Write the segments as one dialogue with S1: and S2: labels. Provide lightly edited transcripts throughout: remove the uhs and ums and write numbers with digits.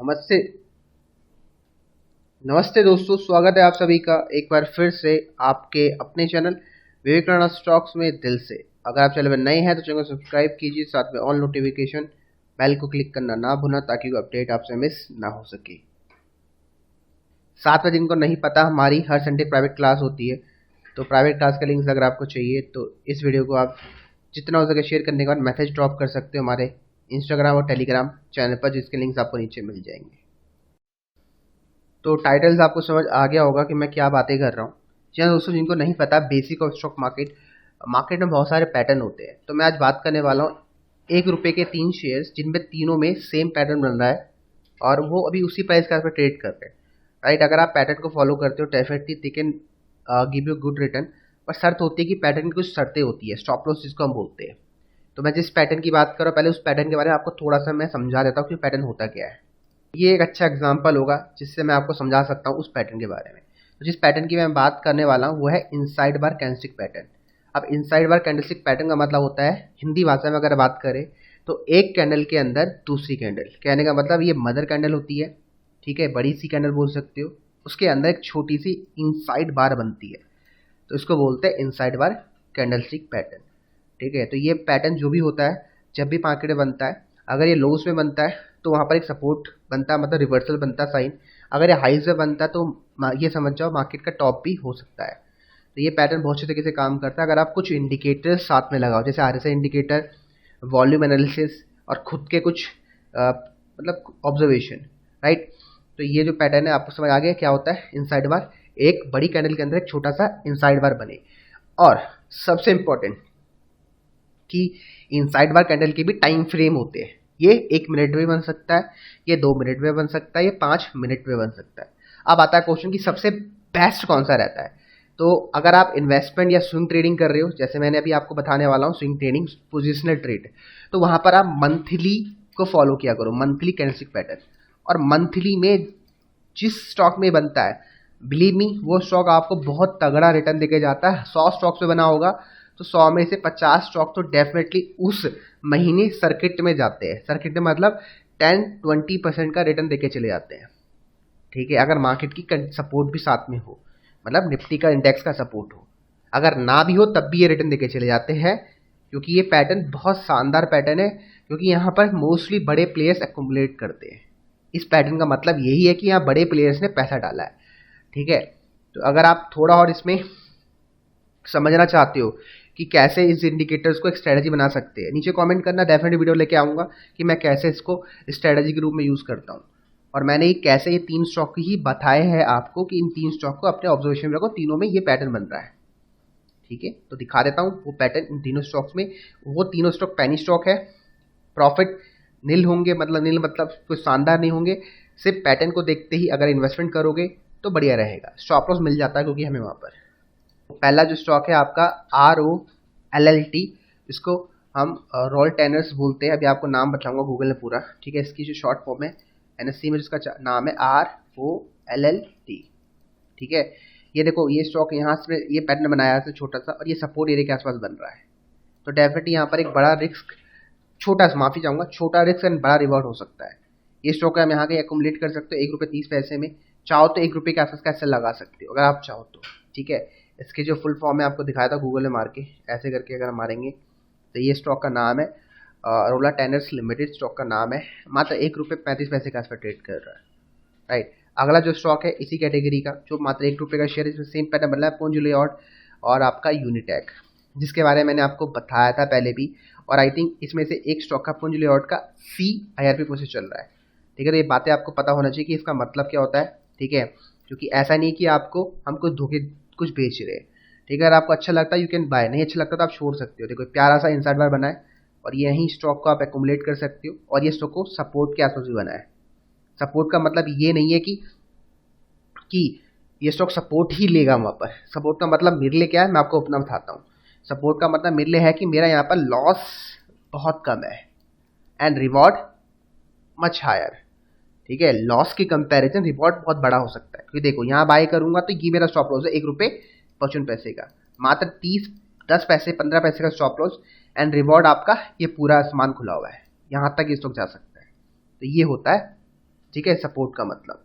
S1: नमस्ते नमस्ते दोस्तों, स्वागत है आप सभी का एक बार फिर से आपके अपने चैनल विवेकानंद स्टॉक्स में दिल से। अगर आप चैनल में नए हैं तो चैनल को सब्सक्राइब कीजिए, साथ में ऑल नोटिफिकेशन बेल को क्लिक करना ना भूलना ताकि कोई अपडेट आपसे मिस ना हो सके। साथ में जिनको नहीं पता, हमारी हर संडे प्राइवेट क्लास होती है, तो प्राइवेट क्लास का लिंक अगर आपको चाहिए तो इस वीडियो को आप जितना हो सके शेयर करने के बाद मैसेज ड्रॉप कर सकते हो हमारे इंस्टाग्राम और टेलीग्राम चैनल पर, जिसके लिंक्स आपको नीचे मिल जाएंगे। तो टाइटल से आपको समझ आ गया होगा कि मैं क्या बातें कर रहा हूँ। जी हाँ दोस्तों, जिनको नहीं पता बेसिक ऑफ स्टॉक मार्केट में बहुत सारे पैटर्न होते हैं। तो मैं आज बात करने वाला हूँ ₹1 के 3 शेयर्स जिनमें तीनों में सेम पैटर्न बन रहा है और वो अभी उसी प्राइस के आस पास ट्रेड कर रहे हैं। राइट, अगर आप पैटर्न को फॉलो करते हो definitely they can give you good return, पर शर्त होती है कि पैटर्न की कुछ शर्तें होती है, स्टॉप लॉस जिसको हम बोलते हैं। तो मैं जिस पैटर्न की बात कर रहा हूँ, पहले उस पैटर्न के बारे में आपको थोड़ा सा मैं समझा देता हूँ कि पैटर्न होता क्या है। ये एक अच्छा एग्जाम्पल होगा जिससे मैं आपको समझा सकता हूँ उस पैटर्न के बारे में। तो जिस पैटर्न की मैं बात करने वाला हूँ वो है इनसाइड बार कैंडलस्टिक पैटर्न। अब इनसाइड बार कैंडलस्टिक पैटर्न का मतलब होता है, हिंदी भाषा में अगर बात करें तो एक कैंडल के अंदर दूसरी कैंडल, कहने का मतलब ये मदर कैंडल होती है, ठीक है, बड़ी सी कैंडल बोल सकते हो, उसके अंदर एक छोटी सी इनसाइड बार बनती है, तो इसको बोलते हैं इनसाइड बार कैंडलस्टिक पैटर्न। ठीक है, तो ये पैटर्न जो भी होता है जब भी मार्केट में बनता है, अगर ये लोस में बनता है तो वहाँ पर एक सपोर्ट बनता है, मतलब रिवर्सल बनता है साइन। अगर ये हाइज में बनता है तो ये समझ जाओ मार्केट का टॉप भी हो सकता है। तो ये पैटर्न बहुत अच्छे तरीके से काम करता है अगर आप कुछ इंडिकेटर साथ में लगाओ, जैसे RSI इंडिकेटर, वॉल्यूम एनालिसिस और खुद के कुछ मतलब ऑब्जर्वेशन। राइट, तो ये जो पैटर्न है आपको समझ आ गया क्या होता है। इनसाइड बार, एक बड़ी कैंडल के अंदर एक छोटा सा इनसाइड बार बने, और सबसे इंपॉर्टेंट कि इनसाइड बार कैंडल के भी टाइम फ्रेम होते हैं। ये 1 मिनट में बन सकता है, ये 2 मिनट में बन सकता है, ये 5 मिनट में बन सकता है। अब आता है क्वेश्चन कि सबसे बेस्ट कौन सा रहता है। तो अगर आप इन्वेस्टमेंट या स्विंग ट्रेडिंग कर रहे हो, जैसे मैंने अभी आपको बताने वाला हूँ स्विंग ट्रेडिंग, पोजिशनल ट्रेड, तो वहां पर आप मंथली को फॉलो किया करो, मंथली कैंडलस्टिक पैटर्न। और मंथली में जिस स्टॉक में बनता है, बिलीव मी, वो स्टॉक आपको बहुत तगड़ा रिटर्न देके जाता है। 100 स्टॉक्स पे बना होगा तो 100 में से 50 स्टॉक तो डेफिनेटली उस महीने सर्किट में जाते हैं। सर्किट में मतलब 10-20% का रिटर्न देके चले जाते हैं। ठीक है, अगर मार्केट की सपोर्ट भी साथ में हो, मतलब निफ्टी का इंडेक्स का सपोर्ट हो, अगर ना भी हो तब भी ये रिटर्न देके चले जाते हैं, क्योंकि ये पैटर्न बहुत शानदार पैटर्न है, क्योंकि यहाँ पर मोस्टली बड़े प्लेयर्स एक्युमुलेट करते हैं। इस पैटर्न का मतलब यही है कि यहाँ बड़े प्लेयर्स ने पैसा डाला है। ठीक है, तो अगर आप थोड़ा और इसमें समझना चाहते हो कि कैसे इस इंडिकेटर्स को एक स्ट्रेटजी बना सकते हैं, नीचे कमेंट करना, डेफिनेटली वीडियो लेके आऊँगा कि मैं कैसे इसको स्ट्रेटजी के रूप में यूज़ करता हूँ। और मैंने कैसे ये 3 स्टॉक ही बताए हैं आपको कि इन 3 स्टॉक को अपने ऑब्जर्वेशन में रखो, तीनों में ये पैटर्न बन रहा है। ठीक है, तो दिखा देता हूँ वो पैटर्न इन तीनों स्टॉक्स में। वो तीनों स्टॉक पैनी स्टॉक है, प्रॉफिट नील होंगे, मतलब नील मतलब कुछ शानदार नहीं होंगे। सिर्फ पैटर्न को देखते ही अगर इन्वेस्टमेंट करोगे तो बढ़िया रहेगा, स्टॉप लॉस मिल जाता है क्योंकि हमें वहाँ पर। पहला जो स्टॉक है आपका ROLLT, इसको हम रोल टेनर्स बोलते हैं। अभी आपको नाम बताऊंगा गूगल में पूरा, ठीक है। इसकी जो शॉर्ट फॉर्म है NSE में जिसका नाम है ROLLT, ठीक है। ये देखो, ये स्टॉक यहाँ से ये पैटर्न बनाया है छोटा सा, और ये सपोर्ट एरिया के आसपास बन रहा है। तो डेफिनेटली यहाँ पर एक बड़ा रिस्क, छोटा रिस्क एंड बड़ा रिवॉर्ड हो सकता है। ये स्टॉक हम यहाँ के एक्युमुलेट कर सकते हो ₹1.30 में। चाहो तो ₹1 के आसपास का ऐसे लगा सकते हो अगर आप चाहो तो, ठीक है। इसके जो फुल फॉर्म है आपको दिखाया था गूगल में मार के, ऐसे करके अगर हम मारेंगे तो ये स्टॉक का नाम है रोला टेनर्स लिमिटेड, स्टॉक का नाम है। मात्र ₹1.35 के आसपास ट्रेड कर रहा है। राइट, अगला जो स्टॉक है इसी कैटेगरी का, जो मात्र ₹1 का शेयर, इसमें सेम पैटर्न बन रहा है, पुंजलियॉट और आपका यूनिटैक, जिसके बारे में मैंने आपको बताया था पहले भी। और आई थिंक इसमें से एक स्टॉक का पुंजलियॉट का CIRP प्रोसेस चल रहा है। ठीक है, तो ये बातें आपको पता होना चाहिए कि इसका मतलब क्या होता है। ठीक है, क्योंकि ऐसा नहीं कि आपको हम कुछ बेच रहे हैं। ठीक है, अगर आपको अच्छा लगता है यू कैन बाय, नहीं अच्छा लगता तो आप छोड़ सकते हो। देखो प्यारा सा इनसाइड बार बना है और यही स्टॉक को आप एक्युमुलेट कर सकते हो, और ये स्टॉक को सपोर्ट के आसपास भी बना है। सपोर्ट का मतलब ये नहीं है कि ये स्टॉक सपोर्ट ही लेगा वहाँ पर। सपोर्ट का मतलब मेरे लिए क्या है, मैं आपको अपना बताता हूँ। सपोर्ट का मतलब मेरे लिए है कि मेरा यहाँ पर लॉस बहुत कम है एंड रिवॉर्ड मच हायर। ठीक है, लॉस की कंपैरिजन रिवॉर्ड बहुत बड़ा हो सकता है, क्योंकि देखो यहाँ बाय करूंगा तो ये मेरा स्टॉप लॉस है ₹1.55 का, मात्र 10 पैसे 15 पैसे का स्टॉप लॉस, एंड रिवॉर्ड आपका ये पूरा आसमान खुला हुआ है, यहाँ तक ये स्टॉक जा सकता है। तो ये होता है ठीक है, सपोर्ट का मतलब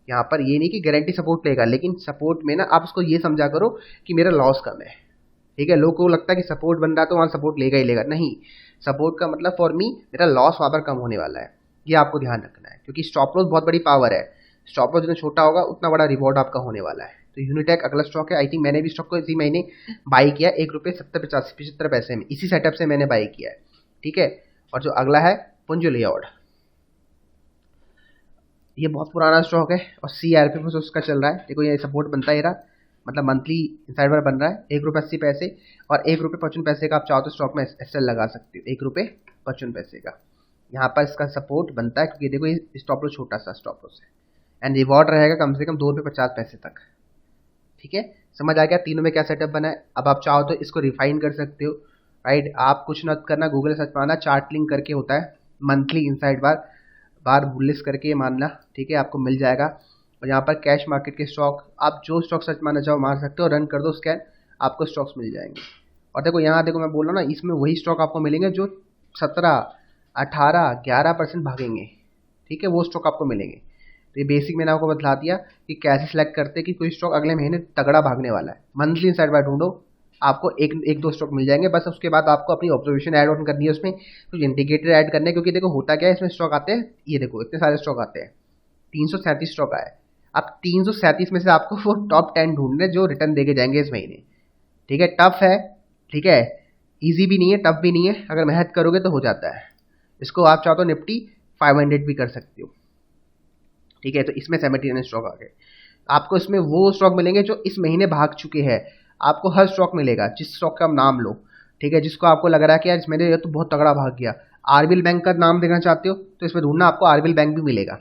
S1: यहाँ पर ये नहीं कि गारंटी सपोर्ट लेगा, लेकिन सपोर्ट में ना आप उसको ये समझा करो कि मेरा लॉस कम है। ठीक है, लोगों को लगता है कि सपोर्ट बन रहा है तो वहाँ सपोर्ट लेगा ही लेगा, नहीं। सपोर्ट का मतलब फॉर मी मेरा लॉस वहाँ पर कम होने वाला है, ये आपको ध्यान रखना है, क्योंकि स्टॉप लॉस बहुत बड़ी पावर है। स्टॉप लॉस जितना छोटा होगा उतना बड़ा रिवॉर्ड आपका होने वाला है। तो यूनिटेक अगला स्टॉक है। आई थिंक मैंने भी स्टॉक को इसी महीने बाई किया, ₹1.75 में, इसी सेटअप से मैंने बाई किया है। ठीक है, और जो अगला है पुंज लियोड, ये बहुत पुराना स्टॉक है और CRP पर उसका चल रहा है। देखो ये सपोर्ट बनता है, रहा मतलब मंथली इनसाइड बार बन रहा है ₹1.80 और ₹1.55 का आप चाहो तो स्टॉक में SL लगा सकते हो, ₹1.55 का यहाँ पर इसका सपोर्ट बनता है, क्योंकि देखो ये स्टॉप लॉस छोटा सा स्टॉप लॉस है एंड रिवॉर्ड रहेगा कम से कम ₹2.50 तक। ठीक है, समझ आ गया तीनों में क्या सेटअप बना है। अब आप चाहो तो इसको रिफाइन कर सकते हो, राइट। आप कुछ मत करना, गूगल सर्च मारना, चार्ट लिंक करके होता है मंथली इनसाइड बार बुलिस करके मानना, ठीक है, आपको मिल जाएगा। और यहाँ पर कैश मार्केट के स्टॉक, आप जो स्टॉक सर्च मारना चाहो मार सकते हो, रन कर दो स्कैन, आपको स्टॉक्स मिल जाएंगे। और देखो यहाँ देखो मैं बोल रहा हूँ ना, इसमें वही स्टॉक आपको मिलेंगे जो 17, 18, 11% भागेंगे। ठीक है, वो स्टॉक आपको मिलेंगे। तो ये बेसिक मैंने आपको बतला दिया कि कैसे सिलेक्ट करते हैं कि कोई स्टॉक अगले महीने तगड़ा भागने वाला है। मंथली इनसाइड बाय ढूंढो, आपको एक दो स्टॉक मिल जाएंगे बस। उसके बाद आपको अपनी ऑब्जर्वेशन ऐड ऑन करनी है, उसमें कुछ इंडिकेटर ऐड करने हैं, क्योंकि देखो होता क्या है इसमें स्टॉक आते हैं, ये देखो इतने सारे स्टॉक आते हैं, 337 स्टॉक आए। अब 337 में से आपको वो टॉप 10 ढूंढने जो रिटर्न देके जाएंगे इस महीने। ठीक है, टफ है, ठीक है, ईजी भी नहीं है, टफ भी नहीं है, अगर मेहनत करोगे तो हो जाता है। इसको आप चाहो तो निफ्टी 500 भी कर सकते हो। ठीक है, तो इसमें 79 स्टॉक आ गए। आपको इसमें वो स्टॉक मिलेंगे जो इस महीने भाग चुके हैं। आपको हर स्टॉक मिलेगा, जिस स्टॉक का नाम लो, ठीक है, जिसको आपको लग रहा है कि यार इस महीने ये तो बहुत तगड़ा भाग गया। आरबीएल बैंक का नाम देखना चाहते हो तो इसमें ढूंढना, आपको आरबीएल बैंक भी मिलेगा।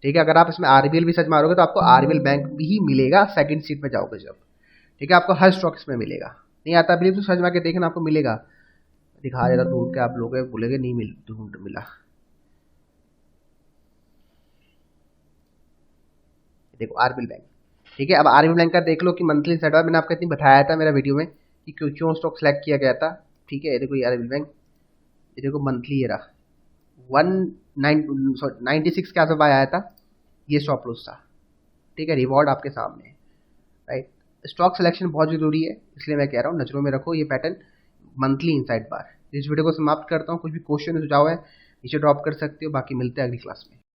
S1: ठीक है, अगर आप इसमें आरबीएल भी सर्च मारोगे तो आपको आरबीएल बैंक भी मिलेगा, सेकंड सीट पे जाओगे जब। ठीक है, आपको हर स्टॉक इसमें मिलेगा। नहीं आता बिलीव तो सर्च मार के देखना, आपको मिलेगा। दिखा देता ढूंढ के, आप लोग बोलेंगे नहीं मिला। देखो आरबीएल बैंक। ठीक है, अब आरबीएल बैंक का देख लो कि मंथली सेटअप मैंने आपको इतनी बताया था मेरा वीडियो में कि क्यों स्टॉक सेलेक्ट किया गया था। ठीक है, ये देखो ये आरबीएल बैंक, ये देखो मंथली ये रहा 96 के आसपास आया था, ये स्टॉप लॉस था। ठीक है, रिवॉर्ड आपके सामने है, राइट। स्टॉक सिलेक्शन बहुत जरूरी है, इसलिए मैं कह रहा हूँ नजरों में रखो ये पैटर्न मंथली इनसाइड बार। इस वीडियो को समाप्त करता हूँ, कुछ भी क्वेश्चन सुझाव है नीचे ड्रॉप कर सकते हो, बाकी मिलते हैं अगली क्लास में।